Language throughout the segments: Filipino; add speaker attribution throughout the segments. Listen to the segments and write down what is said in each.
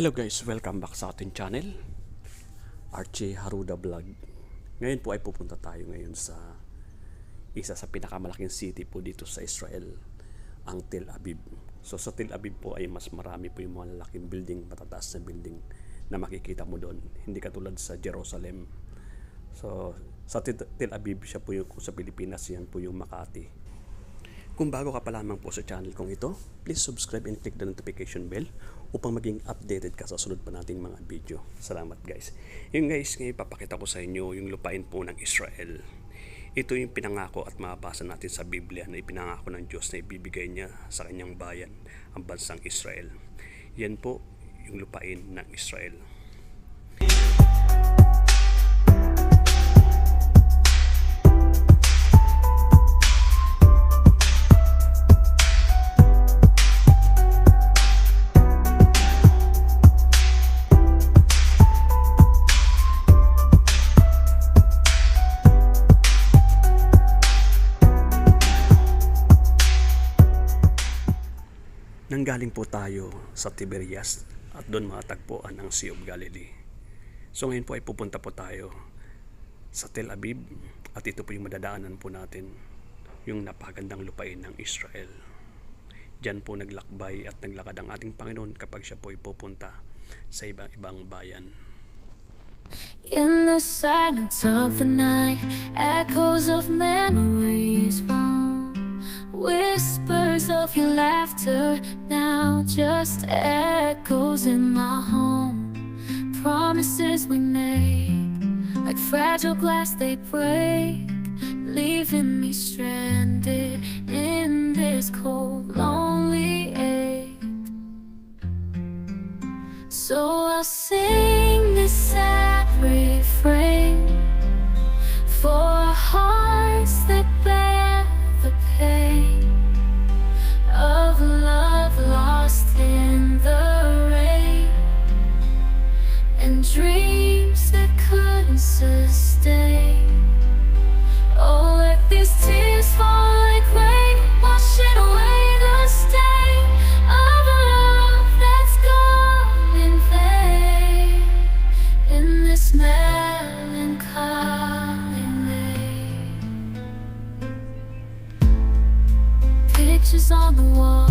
Speaker 1: Hello guys, welcome back sa ating channel, Archie Haruda Vlog. Ngayon po ay pupunta tayo ngayon sa isa sa pinakamalaking city po dito sa Israel, ang Tel Aviv. So sa Tel Aviv po ay mas marami po yung mga lalaking building, matataas na building na makikita mo doon. Hindi katulad sa Jerusalem. So sa Tel Aviv, siya po yung sa Pilipinas, yan po yung Makati. Kung bago ka pa lamang po sa channel kong ito, please subscribe and click the notification bell upang maging updated ka sa sunod pa nating mga video. Salamat guys. Yung guys, ngayon papakita ko sa inyo yung lupain po ng Israel. Ito yung pinangako at mabasa natin sa Biblia na ipinangako ng Diyos na ibibigay niya sa kanyang bayan, ang bansang Israel. Yan po yung lupain ng Israel. Nanggaling po tayo sa Tiberias at doon matagpuan ang Sea of Galilee. So ngayon po ay pupunta po tayo sa Tel Aviv at ito po yung madadaanan po natin, yung napakagandang lupain ng Israel. Diyan po naglakbay at naglakad ang ating Panginoon kapag siya po ay pupunta sa ibang bayan.
Speaker 2: In the silence of the night, echoes of memories found. Whispers of your laughter now just echoes in my home. Promises we made, like fragile glass they break, leaving me stranded in this cold, lonely ache. So I'll sing this sad refrain for hearts that bear the pain of love lost in the rain, and dreams that couldn't sustain. Oh, let these tears fall like rain, washing away the stain of a love that's gone in vain, in this melancholy lane. Pictures on the wall,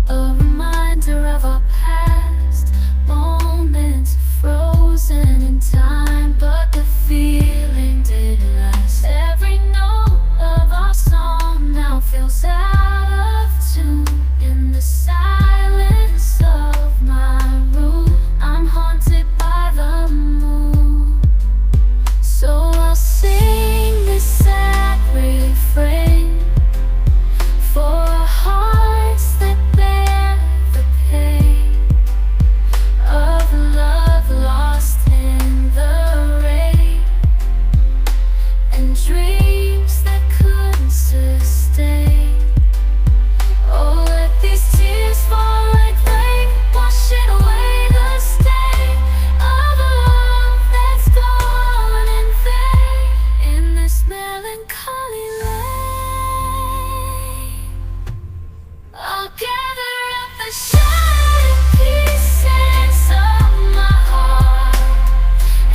Speaker 2: a reminder of our past. Moments frozen in time, but the feeling didn't last. Every note of our song now feels out of tune. In the silence of my room, I'm haunted by the moon. So I'll sing this sad refrain for hearts that bear the pain of love lost in the rain, and dreams that couldn't sustain. Oh, let these tears fall like rain, washing away the stain of a love that's gone in vain, in this melancholy lane. I'll gather up the shattered pieces of my heart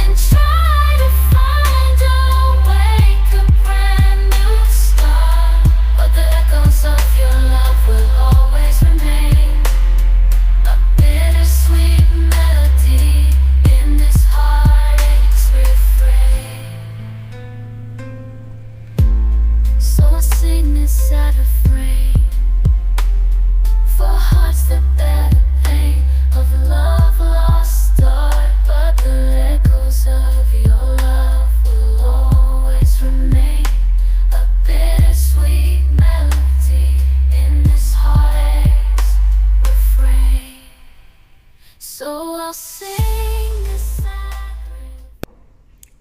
Speaker 2: and try to find a wake, a brand new start. But the echoes of your love will always remain, a bittersweet melody in this heartache's refrain. So I sing this sad refrain for hearts that bear the pain of love lost start, but the echoes of your love will always remain, a bittersweet melody in this heartache's refrain. So I'll sing this sad refrain.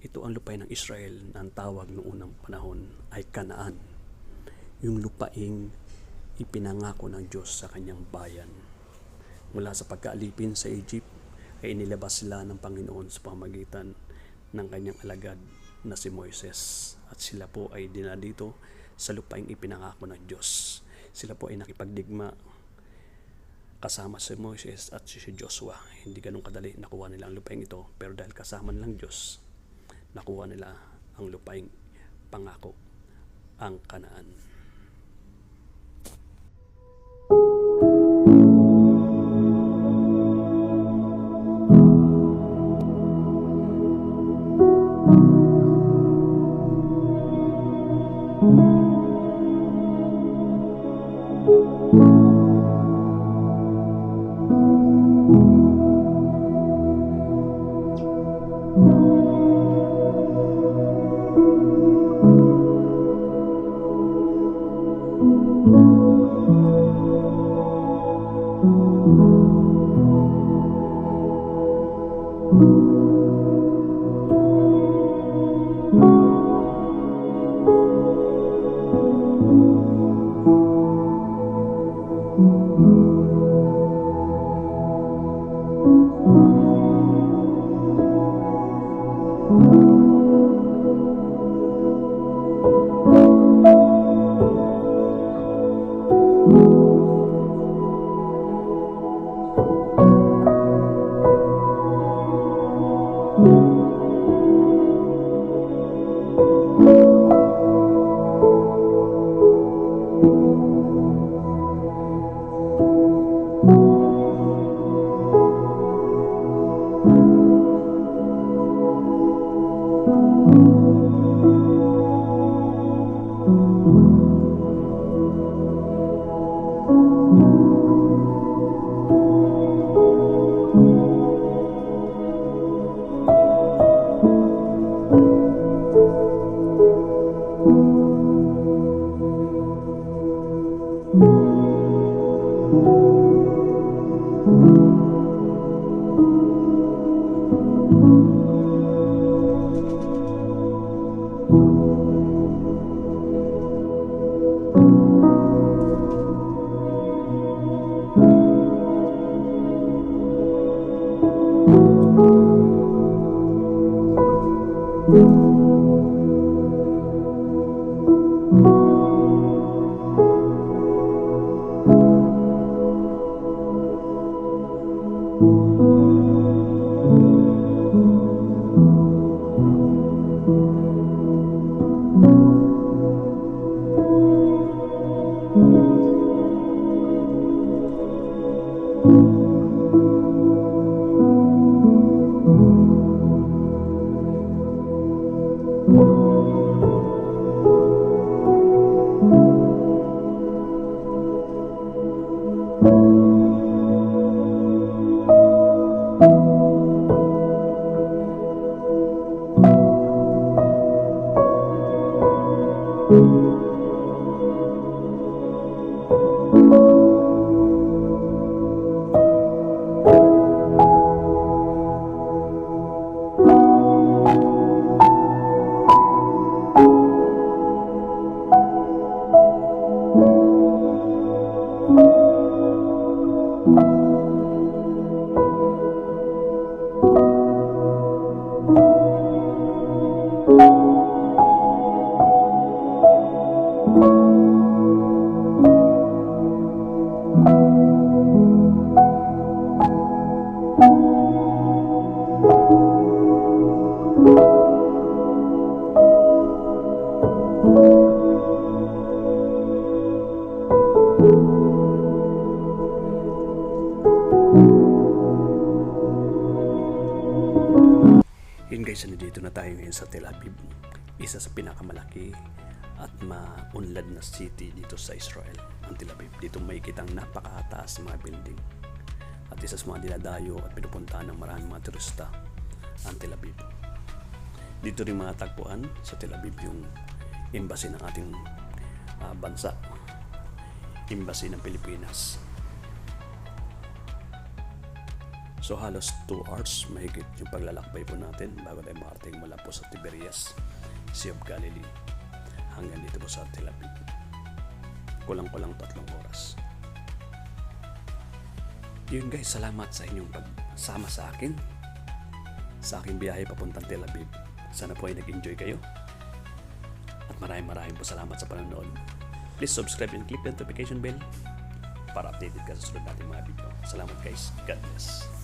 Speaker 1: Ito ang lupain ng Israel na ang tawag noong unang panahon ay Kanaan, yung lupaing ipinangako ng Diyos sa kanyang bayan. Mula sa pagkaalipin sa Egypt ay inilabas sila ng Panginoon sa pamamagitan ng kanyang alagad na si Moises, at sila po ay dinadito sa lupaing ipinangako ng Diyos. Sila po ay nakipagdigma kasama si Moises at si Joshua. Hindi ganun kadali nakuha nila ang lupaing ito, pero dahil kasama nilang Diyos, nakuha nila ang lupaing pangako, ang Kanaan. Yun guys, nandito na tayo ngayon sa Tel Aviv, isa sa pinakamalaki at maunlad na city dito sa Israel, ang Tel Aviv. Dito may kitang napakataas mga building at isa sa mga dinadayo at pinupuntahan ng maraming mga turista, ang Tel Aviv. Dito rin matagpuan sa Tel Aviv yung embassy ng ating bansa, embassy ng Pilipinas. So halos 2 hours mahigit yung paglalakbay po natin bago tayo makarating mula po sa Tiberias, Sea of Galilee, hanggang dito po sa Tel Aviv. Kulang-kulang 3 oras. Yun guys, salamat sa inyong pagsama sa akin sa aking biyahe papuntang Tel Aviv. Sana po ay nag-enjoy kayo. At maraming po salamat sa panonood. Please subscribe and click the notification bell para updated ka sa sunod nating mga video. Salamat guys. God bless.